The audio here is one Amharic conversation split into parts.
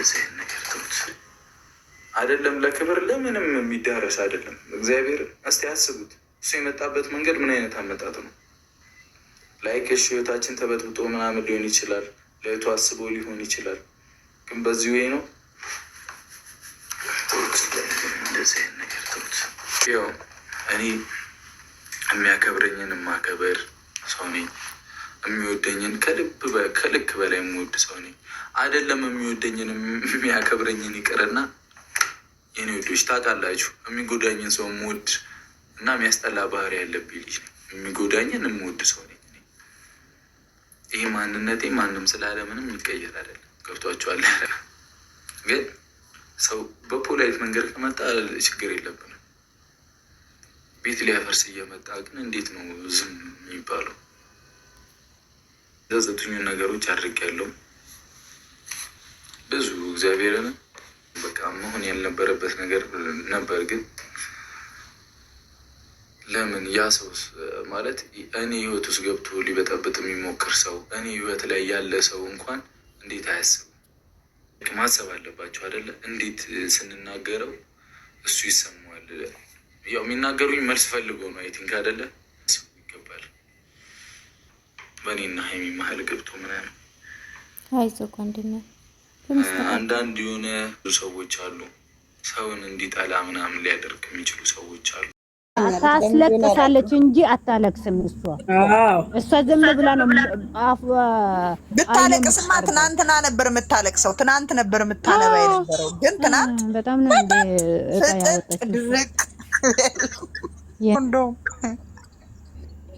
እንደዚህ ነገር ተውት። አይደለም ለክብር ለምንም የሚዳረስ አይደለም። እግዚአብሔር እስቲ ያስቡት። እሱ የመጣበት መንገድ ምን አይነት አመጣጥ ነው? ላይክ እሺ ህይወታችን ተበጥብጦ ምናምን ሊሆን ይችላል፣ ለህይወቱ አስቦ ሊሆን ይችላል። ግን በዚህ ወይ ነው እንደዚህ ነገር ተውት። ያው እኔ የሚያከብረኝን የማከበር ሰው ነኝ። የሚወደኝን ከልክ በላይ የምወድ ሰው ነኝ። አይደለም የሚወደኝን የሚያከብረኝን ይቅርና የኔ ወዶች ታውቃላችሁ፣ የሚጎዳኝን ሰው የምወድ እና የሚያስጠላ ባህሪ ያለብኝ ልጅ ነኝ። የሚጎዳኝን የምወድ ሰው ነኝ። ይህ ማንነቴ ማንም ስላለ ምንም የሚቀየር አይደለም። ገብቷችኋል? ግን ሰው በፖላይት መንገድ ከመጣ ችግር የለብንም። ቤት ሊያፈርስ እየመጣ ግን እንዴት ነው ዝም የሚባለው? ዘዘቱኝ ነገሮች አድርጌያለሁ ብዙ እግዚአብሔርን በቃ መሆን ያልነበረበት ነገር ነበር። ግን ለምን ያ ሰው ማለት እኔ ህይወት ውስጥ ገብቶ ሊበጠብጥ የሚሞክር ሰው እኔ ህይወት ላይ ያለ ሰው እንኳን እንዴት አያስብም? ማሰብ አለባቸው አይደለ? እንዴት ስንናገረው እሱ ይሰማዋል። ያው የሚናገሩኝ መልስ ፈልገው ነው። አይ ቲንክ አይደለ? ይገባል በእኔና ሀይሚ መሀል ገብቶ ምናምን አይዞህ ወንድሜ። አንዳንድ የሆነ ሰዎች አሉ ሰውን እንዲጠላ ምናምን ሊያደርግ የሚችሉ ሰዎች አሉ። ታስለቅሳለች እንጂ አታለቅስም። እሷ ዝም ብላ ነው። ብታለቅስማ ትናንትና ነበር የምታለቅሰው፣ ትናንት ነበር የምታነባ የነበረው። ግን ትናንት በጣም ነው ፍጥጥ ድርቅ እንደው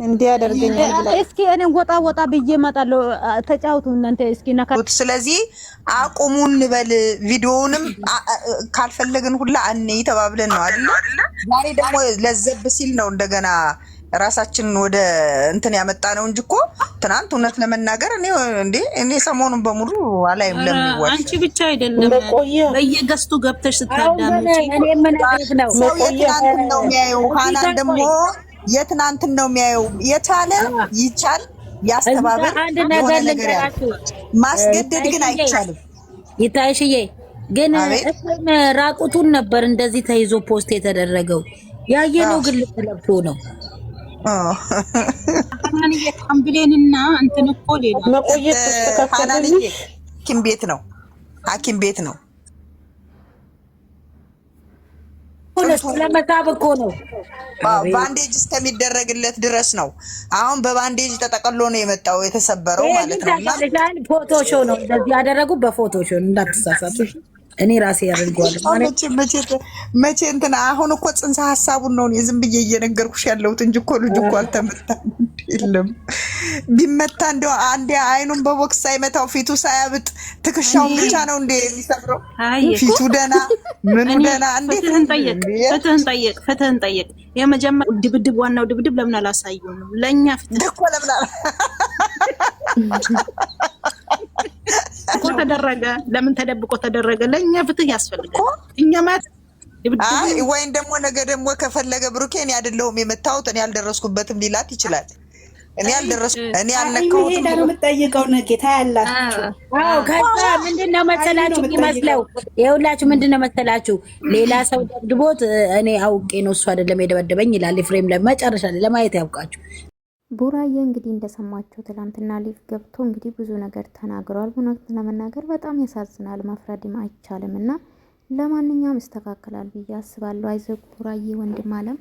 እንዲያደርገኛል ብላ እስኪ እኔ ወጣ ብዬ እመጣለሁ። ተጫውቱ እናንተ እስኪ ነካት። ስለዚህ አቁሙ እንበል። ቪዲዮውንም ካልፈለግን ሁላ አንይ ተባብለን ነው አይደል? ዛሬ ደግሞ ለዘብ ሲል ነው እንደገና ራሳችንን ወደ እንትን ያመጣ ነው እንጂ እኮ ትናንት እውነት ለመናገር እኔ ሰሞኑን በሙሉ አላይም። ለምንዋል አንቺ ብቻ አይደለም በየገስቱ ገብተሽ ስታዳምጪ እኔ ምን አድርግ ነው ሰው የትናንትን ነው የሚያየው። ሃናን ደግሞ የትናንትን ነው የሚያየው። የቻለ ይቻል ያስተባበር የሆነ ነገር ያለ ማስገደድ ግን አይቻልም። ይታይሽዬ ግን እሱም ራቁቱን ነበር እንደዚህ ተይዞ ፖስት የተደረገው ያየነው ግን ለብሶ ነው። ሃናን የካምብሌንና እንትን እኮ ሌላ መቆየት ሃናን ሐኪም ቤት ነው፣ ሐኪም ቤት ነው። ለመታብ እኮ ነው ባንዴጅ እስከሚደረግለት ድረስ ነው። አሁን በባንዴጅ ተጠቅሎ ነው የመጣው የተሰበረው ማለት ነው። ፎቶ ሾው ነው እንደዚህ ያደረጉ በፎቶ ሾው እንዳትሳሳቱ። እኔ ራሴ ያደርገዋለሁ መቼ እንትን አሁን እኮ ጽንሰ ሀሳቡን ነው ዝም ብዬ እየነገርኩሽ ያለሁት እንጂ እኮ ልጅ እኮ አልተመታም። የለም ቢመታ እንደው አንዴ አይኑን በቦክስ ሳይመታው ፊቱ ሳያብጥ ትከሻውን ብቻ ነው እንደ የሚሰብረው። ፊቱ ደና ምኑ ደና። እንዴት ፍትህን ጠየቅ። የመጀመሪያው ድብድብ ዋናው ድብድብ ለምን አላሳዩንም? ለኛ ፍትህ እኮ ለምን እኮ ተደረገ? ለምን ተደብቆ ተደረገ? ለኛ ፍትህ ያስፈልጋል። እኛ ማለት ወይም ደግሞ ነገ ደግሞ ከፈለገ ብሩኬን አይደለሁም የመታሁት እኔ ያልደረስኩበትም ሊላት ይችላል። እኔ ያልነካሁት ሄዳ ነው የምትጠይቀው። ነጌታ ያላችሁ ከዛ ምንድነው መሰላችሁ የሚመስለው? ይኸውላችሁ ምንድነው መሰላችሁ ሌላ ሰው ደብድቦት እኔ አውቄ ነው እሱ አይደለም የደበደበኝ ይላል። ፍሬም ለመጨረሻ ለማየት ያውቃችሁ። ቡራዬ እንግዲህ እንደሰማችሁ ትላንትና ሊቭ ገብቶ እንግዲህ ብዙ ነገር ተናግሯል። እውነት ለመናገር በጣም ያሳዝናል። መፍረድም አይቻልም እና ለማንኛውም ይስተካከላል ብዬ አስባለሁ። አይዞህ ቡራዬ ወንድም አለም